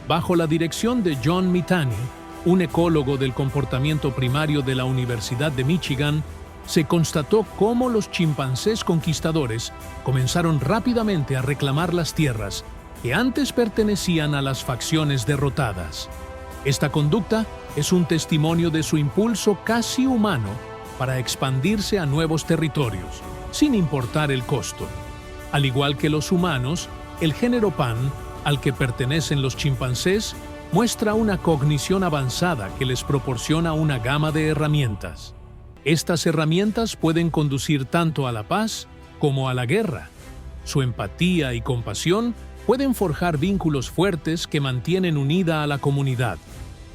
Bajo la dirección de John Mitani, un ecólogo del comportamiento primario de la Universidad de Michigan, se constató cómo los chimpancés conquistadores comenzaron rápidamente a reclamar las tierras que antes pertenecían a las facciones derrotadas. Esta conducta es un testimonio de su impulso casi humano para expandirse a nuevos territorios, sin importar el costo. Al igual que los humanos, el género Pan, al que pertenecen los chimpancés, muestra una cognición avanzada que les proporciona una gama de herramientas. Estas herramientas pueden conducir tanto a la paz como a la guerra. Su empatía y compasión pueden forjar vínculos fuertes que mantienen unida a la comunidad.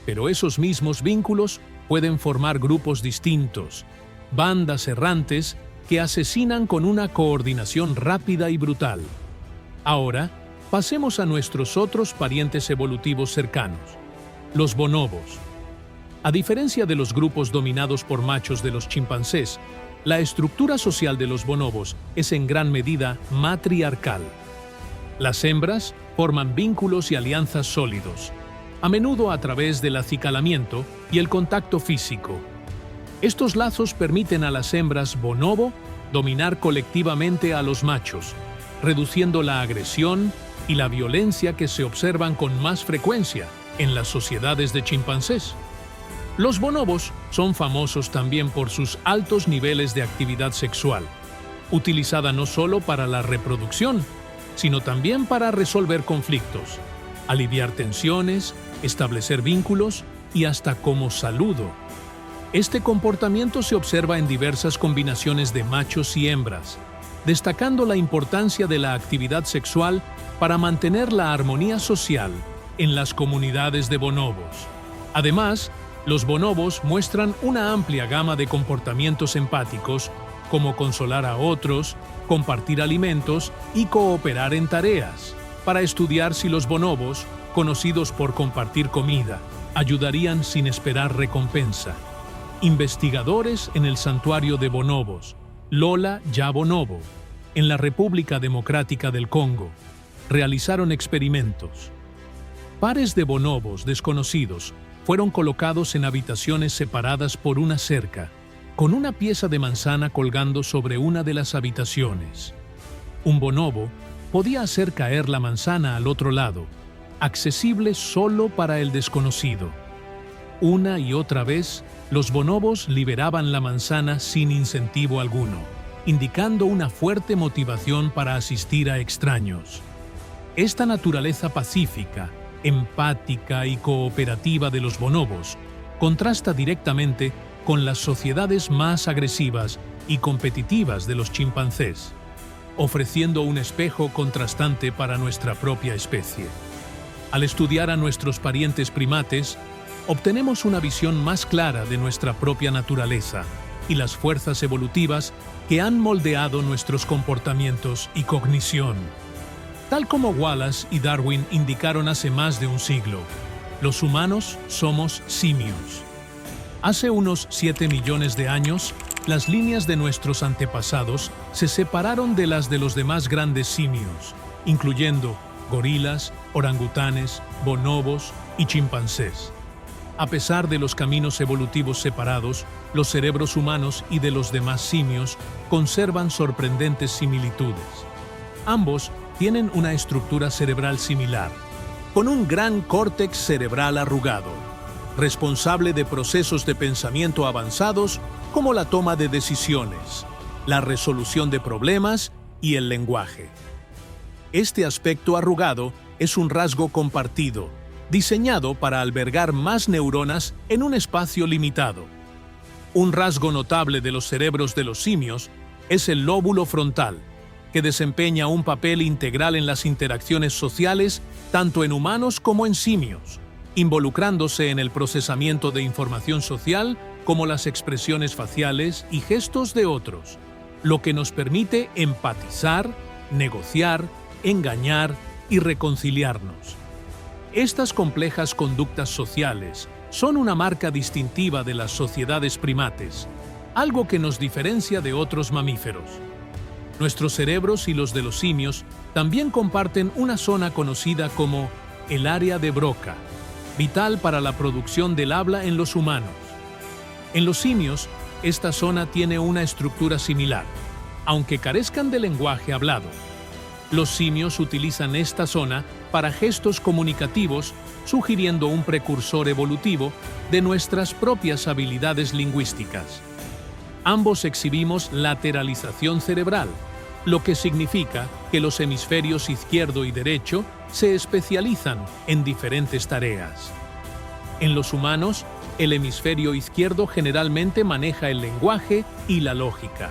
Pero esos mismos vínculos pueden formar grupos distintos, bandas errantes que asesinan con una coordinación rápida y brutal. Ahora, pasemos a nuestros otros parientes evolutivos cercanos, los bonobos. A diferencia de los grupos dominados por machos de los chimpancés, la estructura social de los bonobos es en gran medida matriarcal. Las hembras forman vínculos y alianzas sólidos, a menudo a través del acicalamiento y el contacto físico. Estos lazos permiten a las hembras bonobo dominar colectivamente a los machos, reduciendo la agresión y la violencia que se observan con más frecuencia en las sociedades de chimpancés. Los bonobos son famosos también por sus altos niveles de actividad sexual, utilizada no solo para la reproducción, sino también para resolver conflictos, aliviar tensiones, establecer vínculos y hasta como saludo. Este comportamiento se observa en diversas combinaciones de machos y hembras, destacando la importancia de la actividad sexual para mantener la armonía social en las comunidades de bonobos. Además, los bonobos muestran una amplia gama de comportamientos empáticos, como consolar a otros, compartir alimentos y cooperar en tareas, para estudiar si los bonobos, conocidos por compartir comida, ayudarían sin esperar recompensa. Investigadores en el santuario de bonobos, Lola Ya Bonobo, en la República Democrática del Congo, realizaron experimentos. Pares de bonobos desconocidos fueron colocados en habitaciones separadas por una cerca, con una pieza de manzana colgando sobre una de las habitaciones. Un bonobo podía hacer caer la manzana al otro lado, accesible solo para el desconocido. Una y otra vez, los bonobos liberaban la manzana sin incentivo alguno, indicando una fuerte motivación para asistir a extraños. Esta naturaleza pacífica, empática y cooperativa de los bonobos contrasta directamente con las sociedades más agresivas y competitivas de los chimpancés, ofreciendo un espejo contrastante para nuestra propia especie. Al estudiar a nuestros parientes primates, obtenemos una visión más clara de nuestra propia naturaleza y las fuerzas evolutivas que han moldeado nuestros comportamientos y cognición. Tal como Wallace y Darwin indicaron hace más de un siglo, los humanos somos simios. Hace unos 7 millones de años, las líneas de nuestros antepasados se separaron de las de los demás grandes simios, incluyendo gorilas, orangutanes, bonobos y chimpancés. A pesar de los caminos evolutivos separados, los cerebros humanos y de los demás simios conservan sorprendentes similitudes. Ambos tienen una estructura cerebral similar, con un gran córtex cerebral arrugado, responsable de procesos de pensamiento avanzados como la toma de decisiones, la resolución de problemas y el lenguaje. Este aspecto arrugado es un rasgo compartido, diseñado para albergar más neuronas en un espacio limitado. Un rasgo notable de los cerebros de los simios es el lóbulo frontal, que desempeña un papel integral en las interacciones sociales tanto en humanos como en simios, involucrándose en el procesamiento de información social como las expresiones faciales y gestos de otros, lo que nos permite empatizar, negociar, engañar y reconciliarnos. Estas complejas conductas sociales son una marca distintiva de las sociedades primates, algo que nos diferencia de otros mamíferos. Nuestros cerebros y los de los simios también comparten una zona conocida como el área de Broca, vital para la producción del habla en los humanos. En los simios, esta zona tiene una estructura similar, aunque carezcan de lenguaje hablado. Los simios utilizan esta zona para gestos comunicativos, sugiriendo un precursor evolutivo de nuestras propias habilidades lingüísticas. Ambos exhibimos lateralización cerebral, lo que significa que los hemisferios izquierdo y derecho se especializan en diferentes tareas. En los humanos, el hemisferio izquierdo generalmente maneja el lenguaje y la lógica,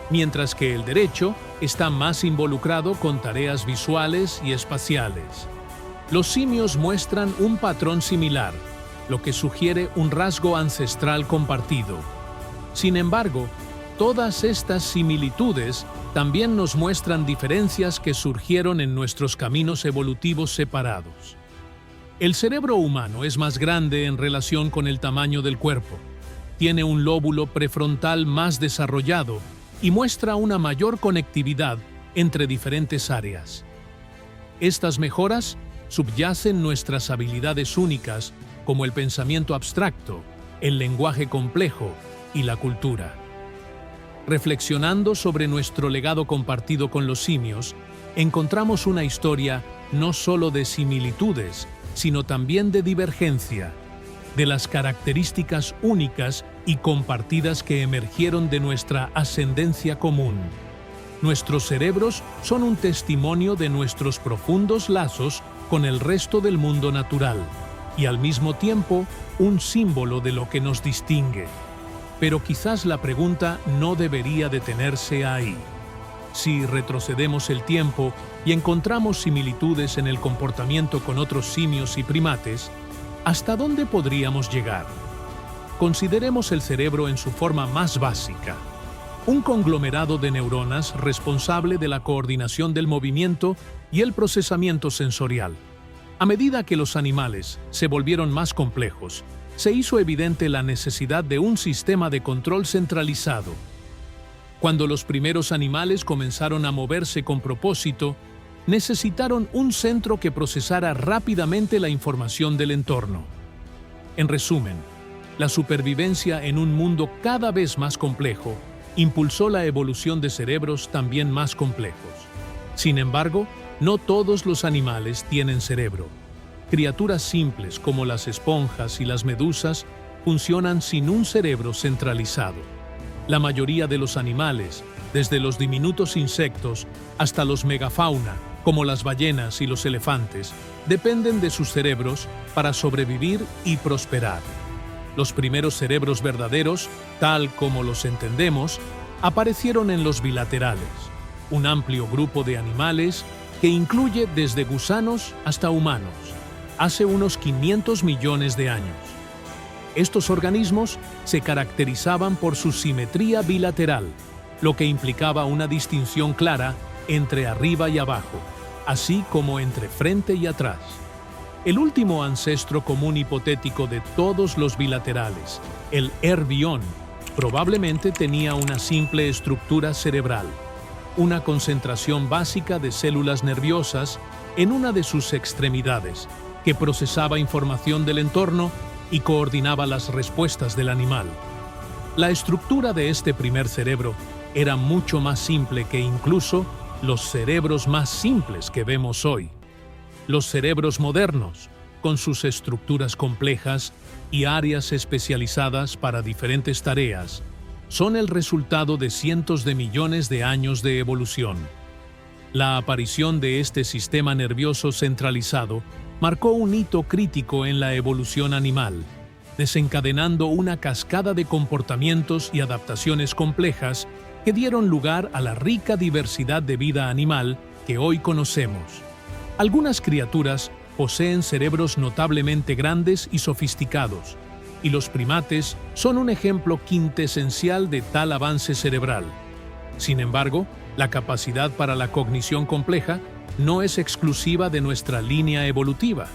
mientras que el derecho está más involucrado con tareas visuales y espaciales. Los simios muestran un patrón similar, lo que sugiere un rasgo ancestral compartido. Sin embargo, todas estas similitudes también nos muestran diferencias que surgieron en nuestros caminos evolutivos separados. El cerebro humano es más grande en relación con el tamaño del cuerpo, tiene un lóbulo prefrontal más desarrollado y muestra una mayor conectividad entre diferentes áreas. Estas mejoras subyacen nuestras habilidades únicas como el pensamiento abstracto, el lenguaje complejo y la cultura. Reflexionando sobre nuestro legado compartido con los simios, encontramos una historia no solo de similitudes, sino también de divergencia, de las características únicas y compartidas que emergieron de nuestra ascendencia común. Nuestros cerebros son un testimonio de nuestros profundos lazos con el resto del mundo natural y al mismo tiempo un símbolo de lo que nos distingue. Pero quizás la pregunta no debería detenerse ahí. Si retrocedemos el tiempo y encontramos similitudes en el comportamiento con otros simios y primates, ¿hasta dónde podríamos llegar? Consideremos el cerebro en su forma más básica, un conglomerado de neuronas responsable de la coordinación del movimiento y el procesamiento sensorial. A medida que los animales se volvieron más complejos, se hizo evidente la necesidad de un sistema de control centralizado. Cuando los primeros animales comenzaron a moverse con propósito, necesitaron un centro que procesara rápidamente la información del entorno. En resumen, la supervivencia en un mundo cada vez más complejo impulsó la evolución de cerebros también más complejos. Sin embargo, no todos los animales tienen cerebro. Criaturas simples como las esponjas y las medusas funcionan sin un cerebro centralizado. La mayoría de los animales, desde los diminutos insectos hasta los megafauna, como las ballenas y los elefantes, dependen de sus cerebros para sobrevivir y prosperar. Los primeros cerebros verdaderos, tal como los entendemos, aparecieron en los bilaterales, un amplio grupo de animales que incluye desde gusanos hasta humanos, hace unos 500 millones de años. Estos organismos se caracterizaban por su simetría bilateral, lo que implicaba una distinción clara entre arriba y abajo, así como entre frente y atrás. El último ancestro común hipotético de todos los bilaterales, el Erbión, probablemente tenía una simple estructura cerebral, una concentración básica de células nerviosas en una de sus extremidades, que procesaba información del entorno y coordinaba las respuestas del animal. La estructura de este primer cerebro era mucho más simple que incluso los cerebros más simples que vemos hoy. Los cerebros modernos, con sus estructuras complejas y áreas especializadas para diferentes tareas, son el resultado de cientos de millones de años de evolución. La aparición de este sistema nervioso centralizado marcó un hito crítico en la evolución animal, desencadenando una cascada de comportamientos y adaptaciones complejas que dieron lugar a la rica diversidad de vida animal que hoy conocemos. Algunas criaturas poseen cerebros notablemente grandes y sofisticados, y los primates son un ejemplo quintesencial de tal avance cerebral. Sin embargo, la capacidad para la cognición compleja no es exclusiva de nuestra línea evolutiva.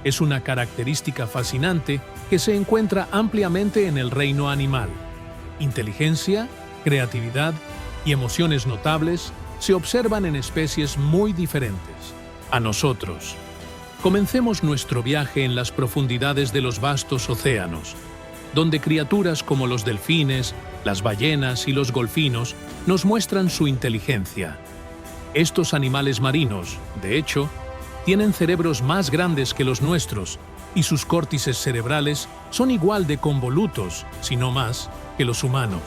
Es una característica fascinante que se encuentra ampliamente en el reino animal. Inteligencia, creatividad y emociones notables se observan en especies muy diferentes a nosotros. Comencemos nuestro viaje en las profundidades de los vastos océanos, donde criaturas como los delfines, las ballenas y los golfinos nos muestran su inteligencia. Estos animales marinos, de hecho, tienen cerebros más grandes que los nuestros y sus córtices cerebrales son igual de convolutos, si no más, que los humanos.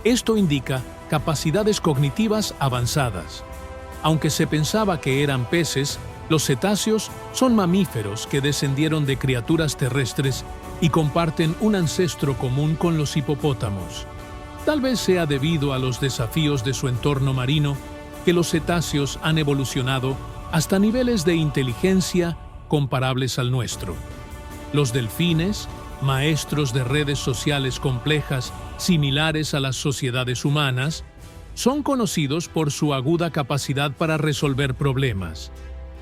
Esto indica capacidades cognitivas avanzadas. Aunque se pensaba que eran peces, los cetáceos son mamíferos que descendieron de criaturas terrestres y comparten un ancestro común con los hipopótamos. Tal vez sea debido a los desafíos de su entorno marino que los cetáceos han evolucionado hasta niveles de inteligencia comparables al nuestro. Los delfines, maestros de redes sociales complejas similares a las sociedades humanas, son conocidos por su aguda capacidad para resolver problemas.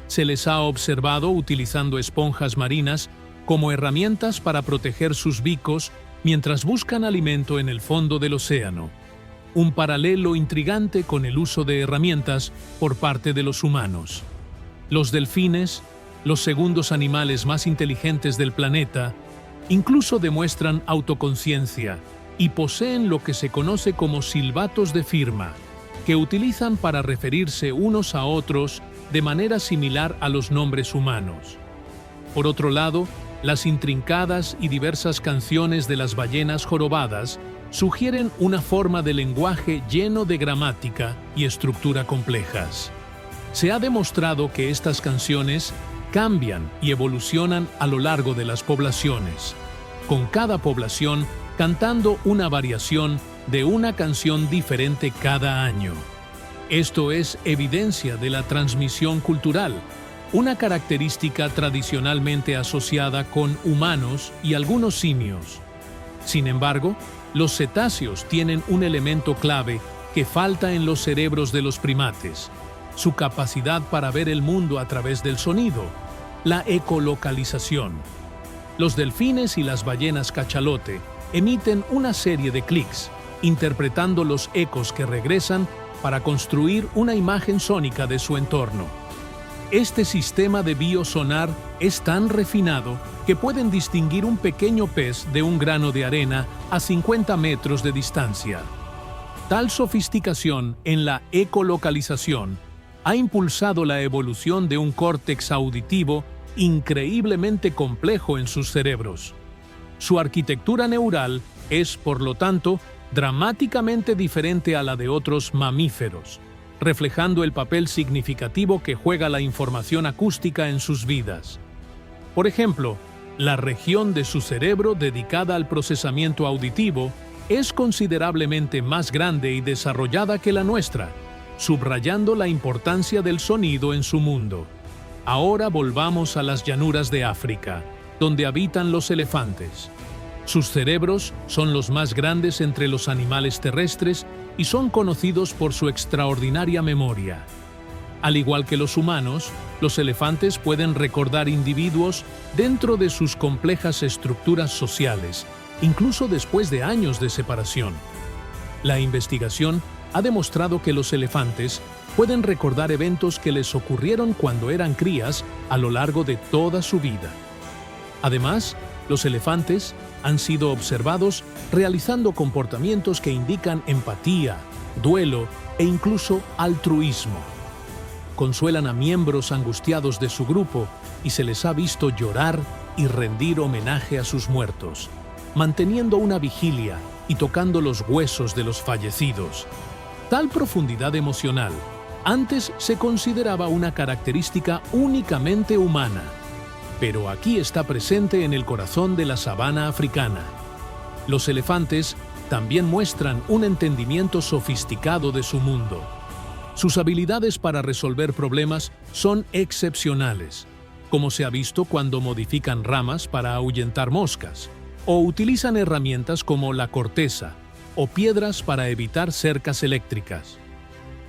Se les ha observado utilizando esponjas marinas como herramientas para proteger sus bicos mientras buscan alimento en el fondo del océano. Un paralelo intrigante con el uso de herramientas por parte de los humanos. Los delfines, los segundos animales más inteligentes del planeta, incluso demuestran autoconciencia y poseen lo que se conoce como silbatos de firma, que utilizan para referirse unos a otros de manera similar a los nombres humanos. Por otro lado, las intrincadas y diversas canciones de las ballenas jorobadas sugieren una forma de lenguaje lleno de gramática y estructura complejas. Se ha demostrado que estas canciones cambian y evolucionan a lo largo de las poblaciones, con cada población cantando una variación de una canción diferente cada año. Esto es evidencia de la transmisión cultural, una característica tradicionalmente asociada con humanos y algunos simios. Sin embargo, los cetáceos tienen un elemento clave que falta en los cerebros de los primates: su capacidad para ver el mundo a través del sonido, la ecolocalización. Los delfines y las ballenas cachalote emiten una serie de clics, interpretando los ecos que regresan para construir una imagen sónica de su entorno. Este sistema de biosonar es tan refinado que pueden distinguir un pequeño pez de un grano de arena a 50 metros de distancia. Tal sofisticación en la ecolocalización ha impulsado la evolución de un córtex auditivo increíblemente complejo en sus cerebros. Su arquitectura neural es, por lo tanto, dramáticamente diferente a la de otros mamíferos, reflejando el papel significativo que juega la información acústica en sus vidas. Por ejemplo, La región de su cerebro dedicada al procesamiento auditivo es considerablemente más grande y desarrollada que la nuestra, subrayando la importancia del sonido en su mundo. Ahora volvamos a las llanuras de África, donde habitan los elefantes. Sus cerebros son los más grandes entre los animales terrestres y son conocidos por su extraordinaria memoria. Al igual que los humanos, los elefantes pueden recordar individuos dentro de sus complejas estructuras sociales, incluso después de años de separación. La investigación ha demostrado que los elefantes pueden recordar eventos que les ocurrieron cuando eran crías a lo largo de toda su vida. Además, los elefantes han sido observados realizando comportamientos que indican empatía, duelo e incluso altruismo. Consuelan a miembros angustiados de su grupo y se les ha visto llorar y rendir homenaje a sus muertos, manteniendo una vigilia y tocando los huesos de los fallecidos. Tal profundidad emocional antes se consideraba una característica únicamente humana, pero aquí está presente en el corazón de la sabana africana. Los elefantes también muestran un entendimiento sofisticado de su mundo. Sus habilidades para resolver problemas son excepcionales, como se ha visto cuando modifican ramas para ahuyentar moscas, o utilizan herramientas como la corteza o piedras para evitar cercas eléctricas.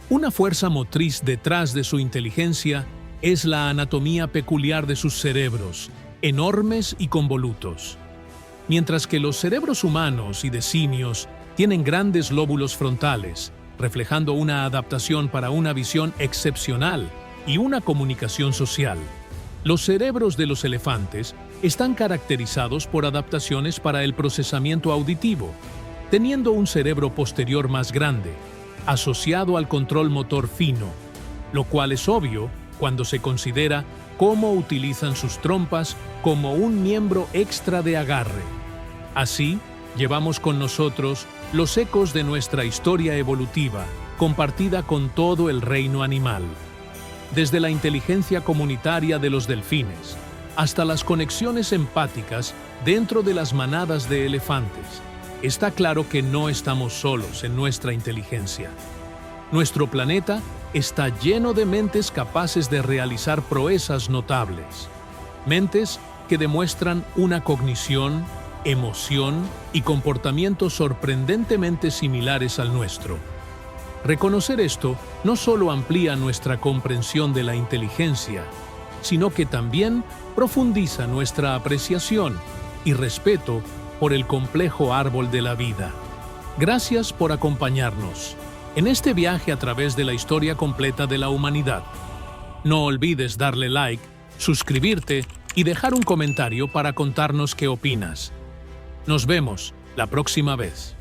Una fuerza motriz detrás de su inteligencia es la anatomía peculiar de sus cerebros, enormes y convolutos. Mientras que los cerebros humanos y de simios tienen grandes lóbulos frontales, reflejando una adaptación para una visión excepcional y una comunicación social. Los cerebros de los elefantes están caracterizados por adaptaciones para el procesamiento auditivo, teniendo un cerebro posterior más grande, asociado al control motor fino, lo cual es obvio cuando se considera cómo utilizan sus trompas como un miembro extra de agarre. Así, llevamos con nosotros los ecos de nuestra historia evolutiva, compartida con todo el reino animal. Desde la inteligencia comunitaria de los delfines, hasta las conexiones empáticas dentro de las manadas de elefantes, está claro que no estamos solos en nuestra inteligencia. Nuestro planeta está lleno de mentes capaces de realizar proezas notables. Mentes que demuestran una cognición, emoción y comportamientos sorprendentemente similares al nuestro. Reconocer esto no solo amplía nuestra comprensión de la inteligencia, sino que también profundiza nuestra apreciación y respeto por el complejo árbol de la vida. Gracias por acompañarnos en este viaje a través de la historia completa de la humanidad. No olvides darle like, suscribirte y dejar un comentario para contarnos qué opinas. Nos vemos la próxima vez.